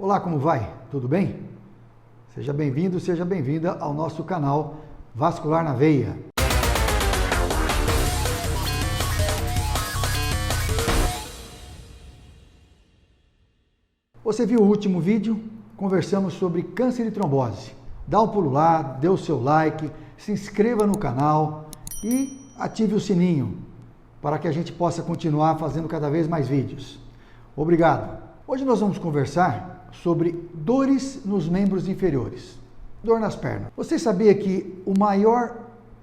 Olá, como vai? Tudo bem? Seja bem-vindo, seja bem-vinda ao nosso canal Vascular na Veia. Você viu o último vídeo? Conversamos sobre câncer e trombose. Dá um pulo lá, dê o seu like, se inscreva no canal e ative o sininho para que a gente possa continuar fazendo cada vez mais vídeos. Obrigado! Hoje nós vamos conversar sobre dores nos membros inferiores, dor nas pernas. Você sabia que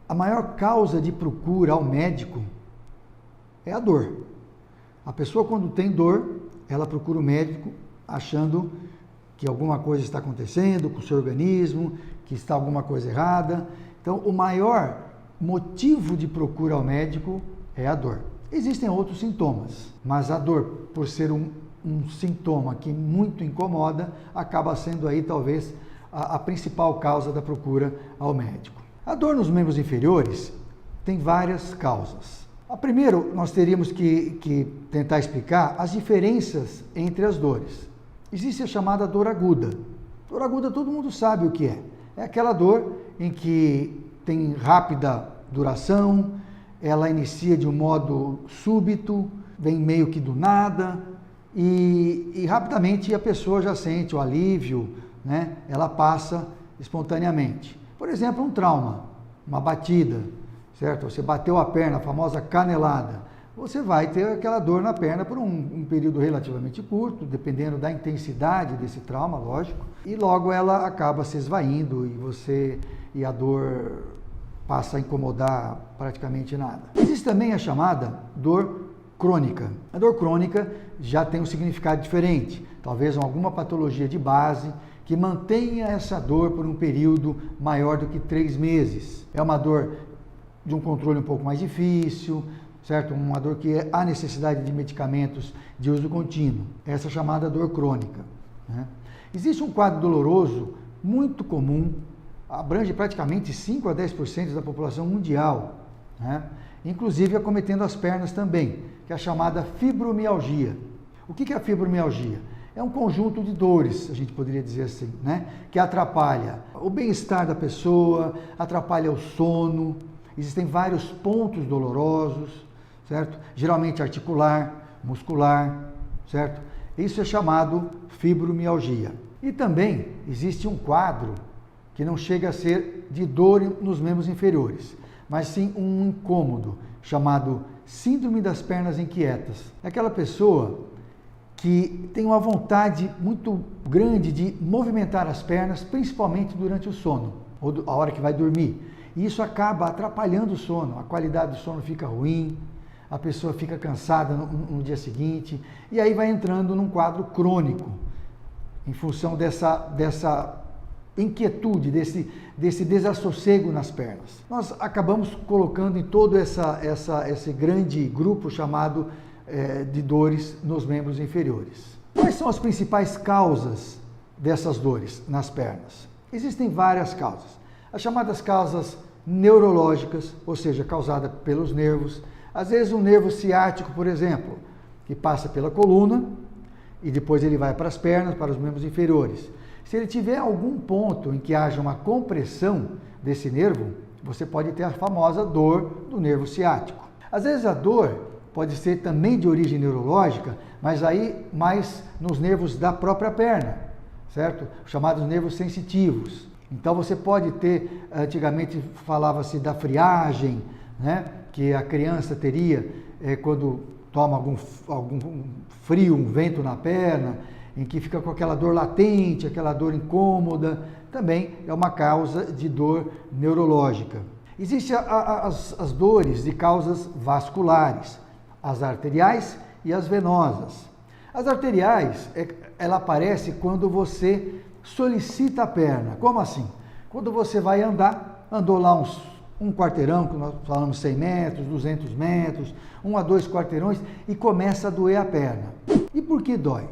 a maior causa de procura ao médico é a dor? A pessoa, quando tem dor, ela procura o médico achando que alguma coisa está acontecendo com o seu organismo, que está alguma coisa errada. Então, o maior motivo de procura ao médico é a dor. Existem outros sintomas, mas a dor, por ser um sintoma que muito incomoda, acaba sendo aí talvez a principal causa da procura ao médico. A dor nos membros inferiores tem várias causas. Primeiro, nós teríamos que tentar explicar as diferenças entre as dores. Existe a chamada dor aguda. Dor aguda todo mundo sabe o que é. É aquela dor em que tem rápida duração, ela inicia de um modo súbito, vem meio que do nada, e rapidamente a pessoa já sente o alívio, né? Ela passa espontaneamente. Por exemplo, um trauma, uma batida, certo? Você bateu a perna, a famosa canelada. Você vai ter aquela dor na perna por um período relativamente curto, dependendo da intensidade desse trauma, lógico, e logo ela acaba se esvaindo e a dor passa a incomodar praticamente nada. Existe também a chamada dor crônica. A dor crônica já tem um significado diferente, talvez alguma patologia de base que mantenha essa dor por um período maior do que 3 meses. É uma dor de um controle um pouco mais difícil, certo? Uma dor que há necessidade de medicamentos de uso contínuo. Essa é chamada dor crônica, né? Existe um quadro doloroso muito comum, abrange praticamente 5 a 10% da população mundial, né? Inclusive acometendo as pernas também, que é a chamada fibromialgia. O que é a fibromialgia? É um conjunto de dores, a gente poderia dizer assim, né? Que atrapalha o bem-estar da pessoa, atrapalha o sono. Existem vários pontos dolorosos, certo? Geralmente articular, muscular, certo? Isso é chamado fibromialgia. E também existe um quadro que não chega a ser de dor nos membros inferiores, mas sim um incômodo, chamado síndrome das pernas inquietas. É aquela pessoa que tem uma vontade muito grande de movimentar as pernas, principalmente durante o sono, ou a hora que vai dormir. E isso acaba atrapalhando o sono, a qualidade do sono fica ruim, a pessoa fica cansada no dia seguinte, e aí vai entrando num quadro crônico, em função dessa inquietude, desse desassossego nas pernas. Nós acabamos colocando em todo esse grande grupo chamado de dores nos membros inferiores. Quais são as principais causas dessas dores nas pernas? Existem várias causas. As chamadas causas neurológicas, ou seja, causada pelos nervos. Às vezes um nervo ciático, por exemplo, que passa pela coluna e depois ele vai para as pernas, para os membros inferiores. Se ele tiver algum ponto em que haja uma compressão desse nervo, você pode ter a famosa dor do nervo ciático. Às vezes a dor pode ser também de origem neurológica, mas aí mais nos nervos da própria perna, certo? Chamados nervos sensitivos. Então você pode ter, antigamente falava-se da friagem, né? Que a criança teria quando toma algum frio, um vento na perna, em que fica com aquela dor latente, aquela dor incômoda, também é uma causa de dor neurológica. Existem as dores de causas vasculares, as arteriais e as venosas. As arteriais, ela aparece quando você solicita a perna. Como assim? Quando você vai andar, andou lá um quarteirão, que nós falamos 100 metros, 200 metros, 1 a 2 quarteirões, e começa a doer a perna. E por que dói?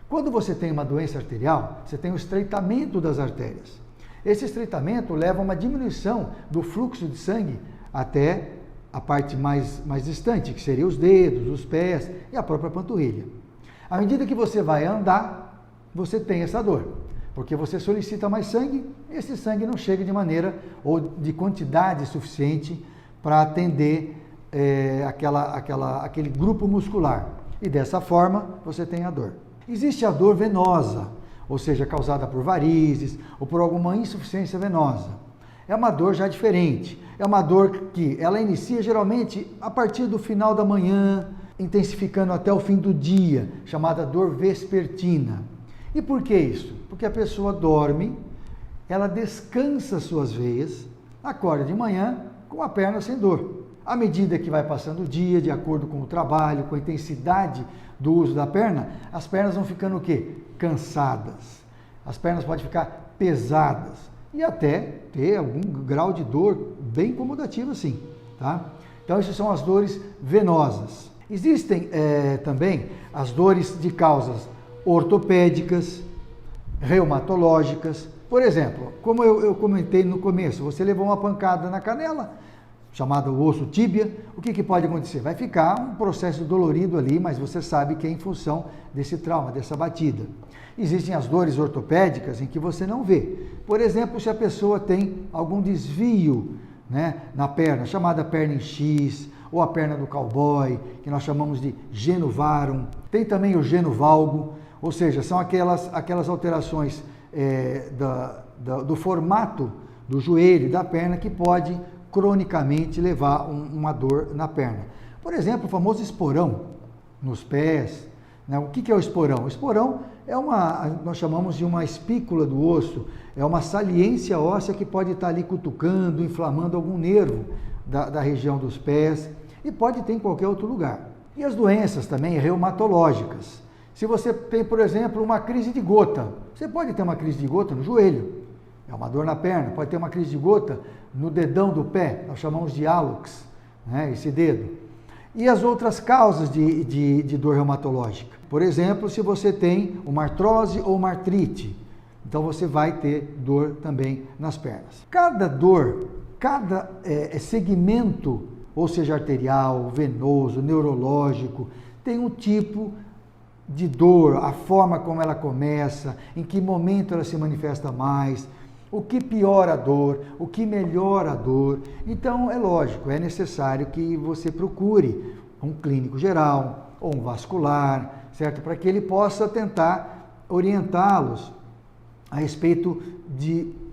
Quando você tem uma doença arterial, você tem o estreitamento das artérias. Esse estreitamento leva a uma diminuição do fluxo de sangue até a parte mais distante, que seria os dedos, os pés e a própria panturrilha. À medida que você vai andar, você tem essa dor. Porque você solicita mais sangue, esse sangue não chega de maneira ou de quantidade suficiente para atender aquele grupo muscular. E dessa forma, você tem a dor. Existe a dor venosa, ou seja, causada por varizes ou por alguma insuficiência venosa. É uma dor já diferente. É uma dor que ela inicia geralmente a partir do final da manhã, intensificando até o fim do dia, chamada dor vespertina. E por que isso? Porque a pessoa dorme, ela descansa suas veias, acorda de manhã com a perna sem dor. À medida que vai passando o dia, de acordo com o trabalho, com a intensidade do uso da perna, as pernas vão ficando o quê? Cansadas. As pernas podem ficar pesadas e até ter algum grau de dor bem incomodativo assim, tá? Então, essas são as dores venosas. Existem também as dores de causas ortopédicas, reumatológicas. Por exemplo, como eu comentei no começo, você levou uma pancada na canela, chamada o osso tíbia, o que pode acontecer? Vai ficar um processo dolorido ali, mas você sabe que é em função desse trauma, dessa batida. Existem as dores ortopédicas em que você não vê. Por exemplo, se a pessoa tem algum desvio, né, na perna, chamada perna em X, ou a perna do cowboy, que nós chamamos de genu varum. Tem também o genu valgo, ou seja, são aquelas alterações do formato do joelho e da perna que pode cronicamente levar uma dor na perna. Por exemplo, o famoso esporão nos pés. Né? O que é o esporão? O esporão nós chamamos de uma espícula do osso, é uma saliência óssea que pode estar ali cutucando, inflamando algum nervo da região dos pés e pode ter em qualquer outro lugar. E as doenças também reumatológicas. Se você tem, por exemplo, uma crise de gota, você pode ter uma crise de gota no joelho, é uma dor na perna, pode ter uma crise de gota no dedão do pé, nós chamamos de hálux, né, esse dedo. E as outras causas de dor reumatológica. Por exemplo, se você tem uma artrose ou uma artrite, então você vai ter dor também nas pernas. Cada dor, cada segmento, ou seja, arterial, venoso, neurológico, tem um tipo de dor, a forma como ela começa, em que momento ela se manifesta mais, o que piora a dor, o que melhora a dor. Então, é lógico, é necessário que você procure um clínico geral ou um vascular, certo? Para que ele possa tentar orientá-los a respeito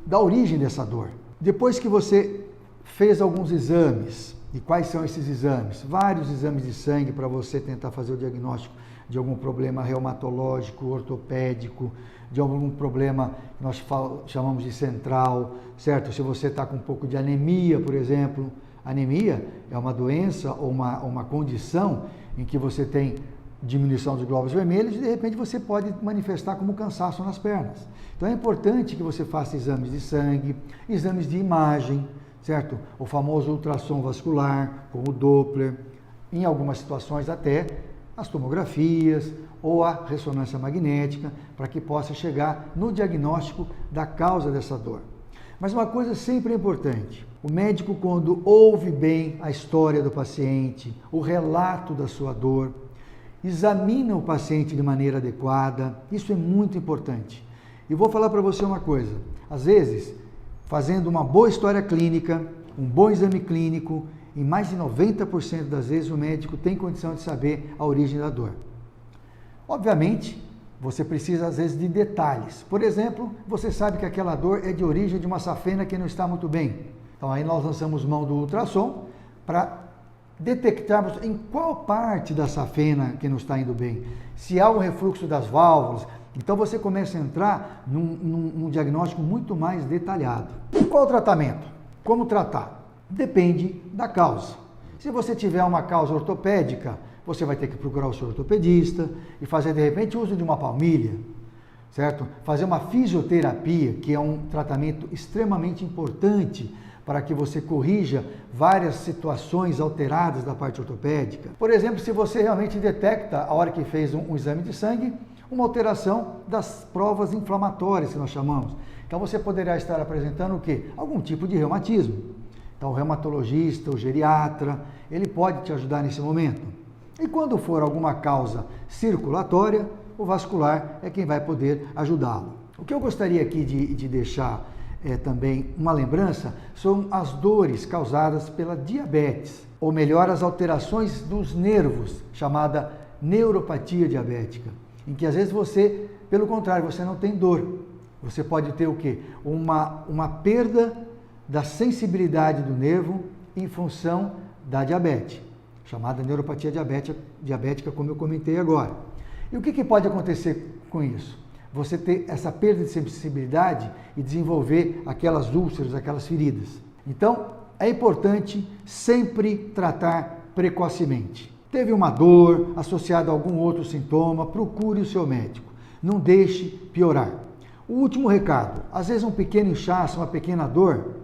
da origem dessa dor. Depois que você fez alguns exames, e quais são esses exames? Vários exames de sangue para você tentar fazer o diagnóstico de algum problema reumatológico, ortopédico, de algum problema que nós chamamos de central, certo? Se você está com um pouco de anemia, por exemplo, anemia é uma doença ou uma condição em que você tem diminuição dos glóbulos vermelhos e de repente você pode manifestar como cansaço nas pernas. Então é importante que você faça exames de sangue, exames de imagem, certo? O famoso ultrassom vascular, com o Doppler, em algumas situações até as tomografias ou a ressonância magnética, para que possa chegar no diagnóstico da causa dessa dor. Mas uma coisa sempre é importante, o médico, quando ouve bem a história do paciente, o relato da sua dor, examina o paciente de maneira adequada, isso é muito importante. E vou falar para você uma coisa, às vezes, fazendo uma boa história clínica, um bom exame clínico, em mais de 90% das vezes o médico tem condição de saber a origem da dor. Obviamente, você precisa às vezes de detalhes. Por exemplo, você sabe que aquela dor é de origem de uma safena que não está muito bem. Então aí nós lançamos mão do ultrassom para detectarmos em qual parte da safena que não está indo bem. Se há um refluxo das válvulas, então você começa a entrar num diagnóstico muito mais detalhado. E qual o tratamento? Como tratar? Depende da causa. Se você tiver uma causa ortopédica, você vai ter que procurar o seu ortopedista e fazer de repente uso de uma palmilha, certo? Fazer uma fisioterapia, que é um tratamento extremamente importante para que você corrija várias situações alteradas da parte ortopédica. Por exemplo, se você realmente detecta, a hora que fez um exame de sangue, uma alteração das provas inflamatórias, que nós chamamos. Então você poderá estar apresentando o quê? Algum tipo de reumatismo. Então o reumatologista, o geriatra, ele pode te ajudar nesse momento. E quando for alguma causa circulatória, o vascular é quem vai poder ajudá-lo. O que eu gostaria aqui de deixar também uma lembrança são as dores causadas pela diabetes, ou melhor, as alterações dos nervos, chamada neuropatia diabética, em que às vezes você, pelo contrário, você não tem dor. Você pode ter o quê? Uma perda da sensibilidade do nervo em função da diabetes, chamada neuropatia diabética, como eu comentei agora. E o que pode acontecer com isso? Você ter essa perda de sensibilidade e desenvolver aquelas úlceras, aquelas feridas. Então, é importante sempre tratar precocemente. Teve uma dor associada a algum outro sintoma, procure o seu médico. Não deixe piorar. O último recado, às vezes um pequeno inchaço, uma pequena dor,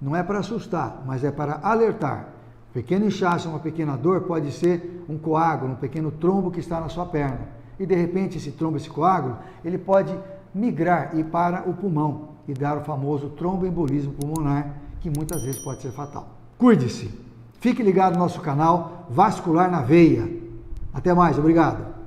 não é para assustar, mas é para alertar. Pequeno inchaço, uma pequena dor pode ser um coágulo, um pequeno trombo que está na sua perna. E de repente esse trombo, esse coágulo, ele pode migrar e ir para o pulmão e dar o famoso tromboembolismo pulmonar, que muitas vezes pode ser fatal. Cuide-se! Fique ligado no nosso canal Vascular na Veia. Até mais, obrigado!